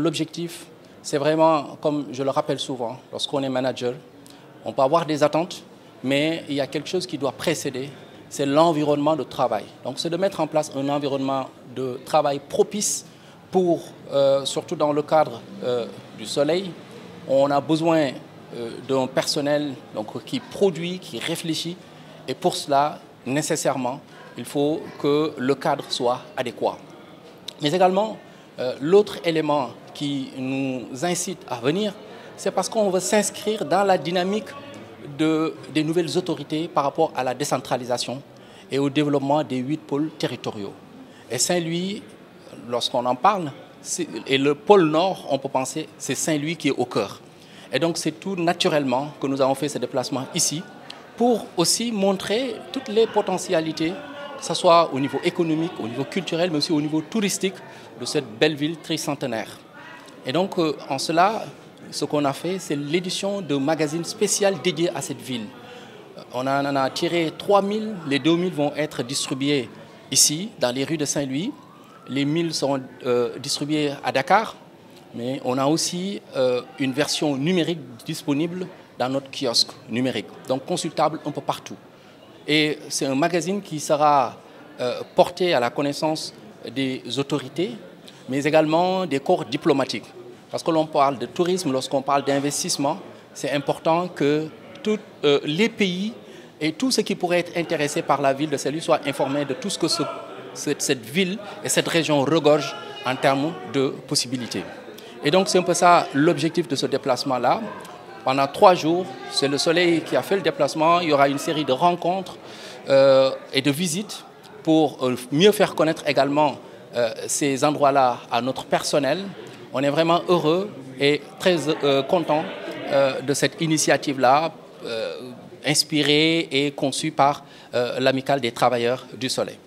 l'objectif, c'est vraiment, comme je le rappelle souvent, lorsqu'on est manager, on peut avoir des attentes, mais il y a quelque chose qui doit précéder, c'est l'environnement de travail. Donc c'est de mettre en place un environnement de travail propice pour, surtout dans le cadre du soleil, on a besoin d'un personnel donc, qui produit, qui réfléchit, et pour cela, nécessairement, il faut que le cadre soit adéquat. Mais également, l'autre élément qui nous incite à venir, c'est parce qu'on veut s'inscrire dans la dynamique des nouvelles autorités par rapport à la décentralisation et au développement des 8 pôles territoriaux. Et Saint-Louis, lorsqu'on en parle, et le pôle Nord, on peut penser, c'est Saint-Louis qui est au cœur. Et donc c'est tout naturellement que nous avons fait ce déplacement ici pour aussi montrer toutes les potentialités, que ce soit au niveau économique, au niveau culturel, mais aussi au niveau touristique de cette belle ville tricentenaire. Et donc en cela, ce qu'on a fait, c'est l'édition de magazines spécial dédié à cette ville. On en a tiré 3000, les 2000 vont être distribués ici, dans les rues de Saint-Louis. Les 1000 seront distribués à Dakar, mais on a aussi une version numérique disponible dans notre kiosque numérique, donc consultable un peu partout. Et c'est un magazine qui sera porté à la connaissance des autorités, mais également des corps diplomatiques. Parce que l'on parle de tourisme, lorsqu'on parle d'investissement, c'est important que tous les pays et tout ce qui pourrait être intéressé par la ville de Saint-Louis soient informés de tout ce que cette ville et cette région regorgent en termes de possibilités. Et donc c'est un peu ça l'objectif de ce déplacement-là. Pendant 3 jours, c'est le soleil qui a fait le déplacement. Il y aura une série de rencontres et de visites pour mieux faire connaître également ces endroits-là à notre personnel. On est vraiment heureux et très content de cette initiative-là, inspirée et conçue par l'Amicale des travailleurs du soleil.